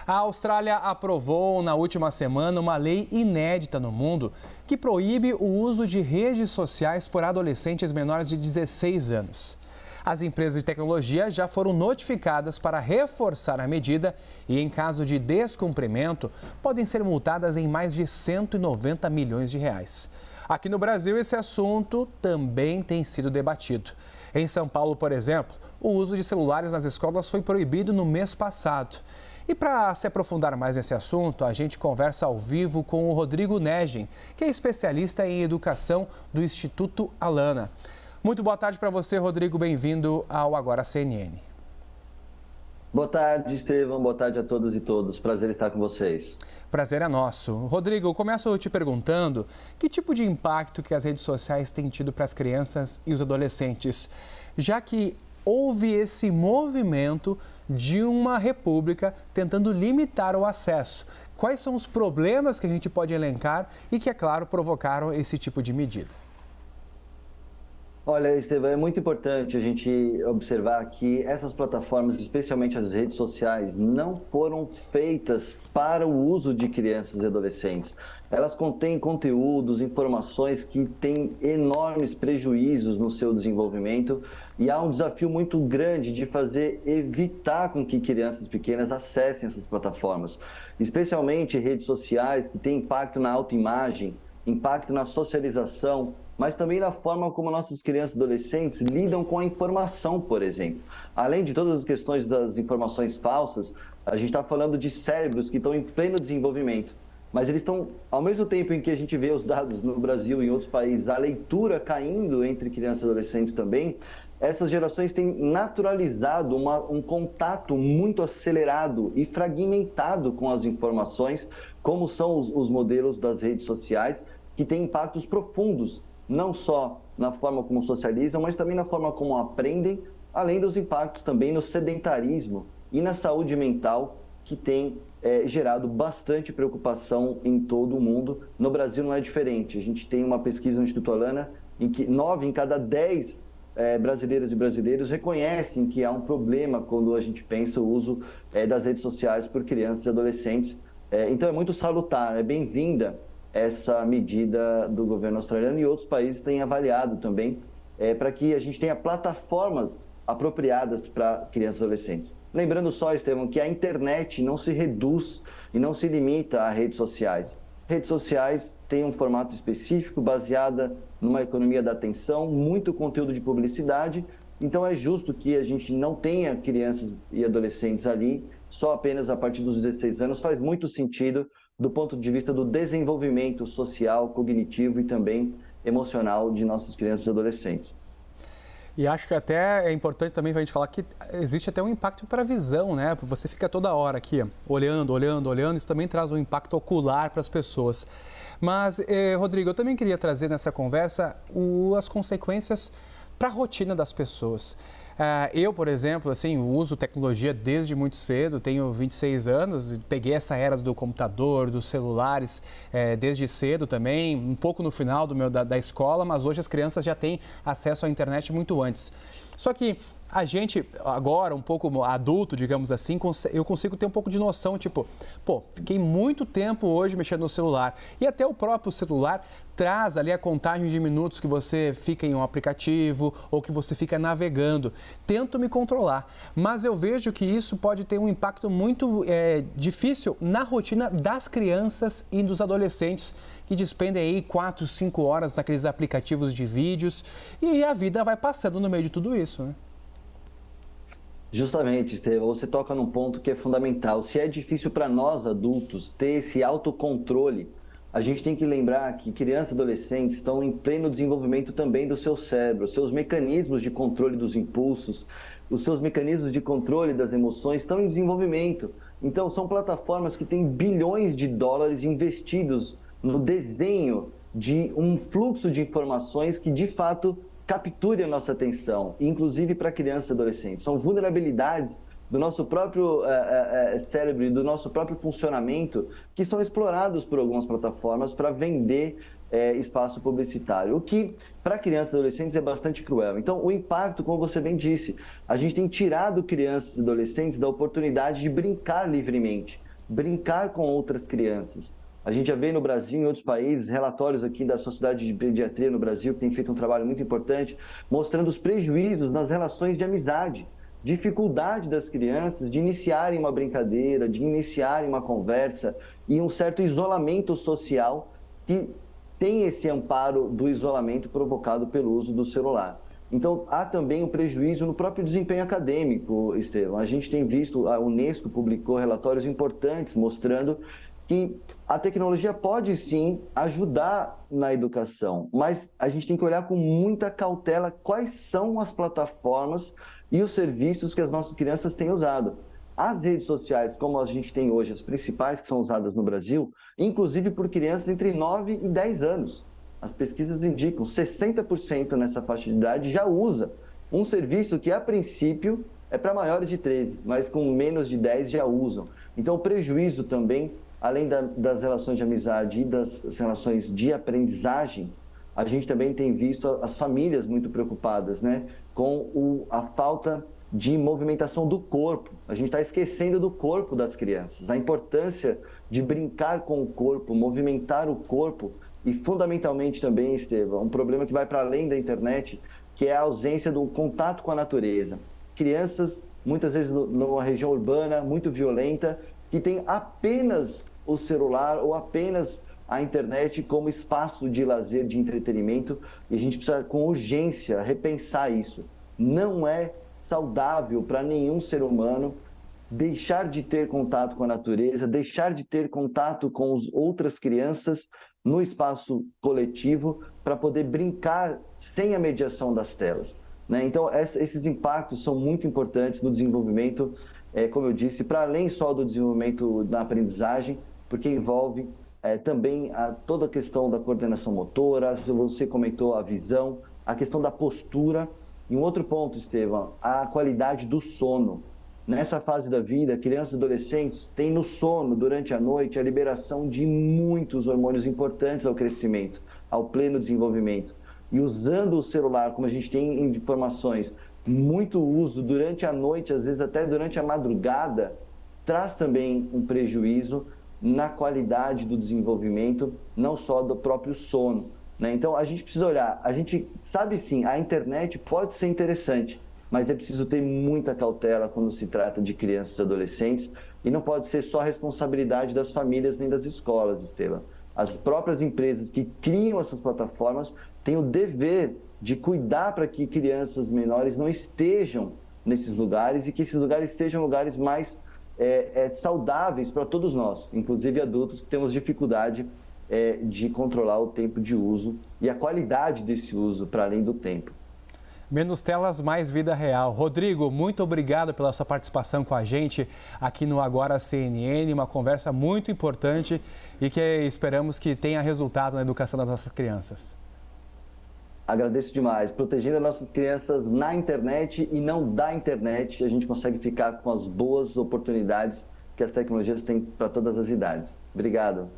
A Austrália aprovou na última semana uma lei inédita no mundo que proíbe o uso de redes sociais por adolescentes menores de 16 anos. As empresas de tecnologia já foram notificadas para reforçar a medida e, em caso de descumprimento, podem ser multadas em mais de 190 milhões de reais. Aqui no Brasil, esse assunto também tem sido debatido. Em São Paulo, por exemplo, o uso de celulares nas escolas foi proibido no mês passado. E para se aprofundar mais nesse assunto, a gente conversa ao vivo com o Rodrigo Negem, que é especialista em educação do Instituto Alana. Muito boa tarde para você, Rodrigo. Bem-vindo ao Agora CNN. Boa tarde, Estevão. Boa tarde a todas e todos. Prazer estar com vocês. Prazer é nosso. Rodrigo, eu começo te perguntando que tipo de impacto que as redes sociais têm tido para as crianças e os adolescentes, já que houve esse movimento de uma república tentando limitar o acesso. Quais são os problemas que a gente pode elencar e que, é claro, provocaram esse tipo de medida? Olha, Estevão, é muito importante a gente observar que essas plataformas, especialmente as redes sociais, não foram feitas para o uso de crianças e adolescentes. Elas contêm conteúdos, informações que têm enormes prejuízos no seu desenvolvimento e há um desafio muito grande de evitar com que crianças pequenas acessem essas plataformas, especialmente redes sociais que têm impacto na autoimagem, impacto na socialização, mas também na forma como nossas crianças e adolescentes lidam com a informação, por exemplo. Além de todas as questões das informações falsas, a gente está falando de cérebros que estão em pleno desenvolvimento, mas eles estão, ao mesmo tempo em que a gente vê os dados no Brasil e em outros países, a leitura caindo entre crianças e adolescentes também, essas gerações têm naturalizado um contato muito acelerado e fragmentado com as informações, como são os modelos das redes sociais, que têm impactos profundos, não só na forma como socializam, mas também na forma como aprendem, além dos impactos também no sedentarismo e na saúde mental, que tem gerado bastante preocupação em todo o mundo. No Brasil não é diferente. A gente tem uma pesquisa no Instituto Alana em que 9 em cada 10 brasileiras e brasileiros reconhecem que há um problema quando a gente pensa o uso das redes sociais por crianças e adolescentes. Então é muito salutar, é bem-vinda essa medida do governo australiano, e outros países têm avaliado também, para que a gente tenha plataformas apropriadas para crianças e adolescentes. Lembrando só, Estevão, que a internet não se reduz e não se limita a redes sociais. Redes sociais têm um formato específico, baseada numa economia da atenção, muito conteúdo de publicidade, então é justo que a gente não tenha crianças e adolescentes ali, só apenas a partir dos 16 anos. Faz muito sentido do ponto de vista do desenvolvimento social, cognitivo e também emocional de nossas crianças e adolescentes. E acho que até é importante também a gente falar que existe até um impacto para a visão, né? Você fica toda hora aqui, olhando, isso também traz um impacto ocular para as pessoas. Mas, Rodrigo, eu também queria trazer nessa conversa as consequências para a rotina das pessoas. Eu, por exemplo, uso tecnologia desde muito cedo, tenho 26 anos, peguei essa era do computador, dos celulares desde cedo também, um pouco no final da escola, mas hoje as crianças já têm acesso à internet muito antes. Só que a gente, agora, um pouco adulto, digamos assim, eu consigo ter um pouco de noção, fiquei muito tempo hoje mexendo no celular. E até o próprio celular traz ali a contagem de minutos que você fica em um aplicativo ou que você fica navegando. Tento me controlar, mas eu vejo que isso pode ter um impacto muito difícil na rotina das crianças e dos adolescentes, que despendem aí 4, 5 horas naqueles aplicativos de vídeos, e a vida vai passando no meio de tudo isso, né? Justamente, Estevão, você toca num ponto que é fundamental. Se é difícil para nós adultos ter esse autocontrole, a gente tem que lembrar que crianças e adolescentes estão em pleno desenvolvimento também do seu cérebro, seus mecanismos de controle dos impulsos, os seus mecanismos de controle das emoções estão em desenvolvimento. Então, são plataformas que têm bilhões de dólares investidos no desenho de um fluxo de informações que, de fato, capture a nossa atenção, inclusive para crianças e adolescentes. São vulnerabilidades do nosso próprio cérebro e do nosso próprio funcionamento que são explorados por algumas plataformas para vender espaço publicitário, o que para crianças e adolescentes é bastante cruel. Então, o impacto, como você bem disse, a gente tem tirado crianças e adolescentes da oportunidade de brincar livremente, brincar com outras crianças. A gente já vê no Brasil e em outros países relatórios aqui da Sociedade de Pediatria no Brasil, que tem feito um trabalho muito importante, mostrando os prejuízos nas relações de amizade, dificuldade das crianças de iniciarem uma brincadeira, de iniciarem uma conversa e um certo isolamento social que tem esse amparo do isolamento provocado pelo uso do celular. Então, há também um prejuízo no próprio desempenho acadêmico, Estevão. A gente tem visto, a Unesco publicou relatórios importantes mostrando que a tecnologia pode sim ajudar na educação, mas a gente tem que olhar com muita cautela quais são as plataformas e os serviços que as nossas crianças têm usado. As redes sociais, como a gente tem hoje, as principais que são usadas no Brasil, inclusive por crianças entre 9 e 10 anos. As pesquisas indicam 60% nessa faixa de idade já usa um serviço que, a princípio, é para maiores de 13, mas com menos de 10 já usam. Então, o prejuízo também, além das relações de amizade e das relações de aprendizagem, a gente também tem visto as famílias muito preocupadas, né, com a falta de movimentação do corpo. A gente está esquecendo do corpo das crianças, a importância de brincar com o corpo, movimentar o corpo e, fundamentalmente também, Estevão, um problema que vai para além da internet, que é a ausência do contato com a natureza. Crianças, muitas vezes numa região urbana muito violenta, que tem apenas o celular ou apenas a internet como espaço de lazer, de entretenimento, e a gente precisa, com urgência, repensar isso. Não é saudável para nenhum ser humano deixar de ter contato com a natureza, deixar de ter contato com as outras crianças no espaço coletivo para poder brincar sem a mediação das telas, né? Então, esses impactos são muito importantes no desenvolvimento, como eu disse, para além só do desenvolvimento da aprendizagem, porque envolve também toda a questão da coordenação motora, você comentou a visão, a questão da postura. E um outro ponto, Estevão, a qualidade do sono. Nessa fase da vida, crianças e adolescentes têm no sono, durante a noite, a liberação de muitos hormônios importantes ao crescimento, ao pleno desenvolvimento. E usando o celular, como a gente tem informações, muito uso durante a noite, às vezes até durante a madrugada, traz também um prejuízo na qualidade do desenvolvimento, não só do próprio sono, né? Então, a gente precisa olhar, a gente sabe sim, a internet pode ser interessante, mas é preciso ter muita cautela quando se trata de crianças e adolescentes, e não pode ser só responsabilidade das famílias nem das escolas, Estevam. As próprias empresas que criam essas plataformas têm o dever de cuidar para que crianças menores não estejam nesses lugares e que esses lugares sejam lugares mais saudáveis para todos nós, inclusive adultos que temos dificuldade de controlar o tempo de uso e a qualidade desse uso para além do tempo. Menos telas, mais vida real. Rodrigo, muito obrigado pela sua participação com a gente aqui no Agora CNN, uma conversa muito importante e que esperamos que tenha resultado na educação das nossas crianças. Agradeço demais. Protegendo as nossas crianças na internet e não da internet, a gente consegue ficar com as boas oportunidades que as tecnologias têm para todas as idades. Obrigado.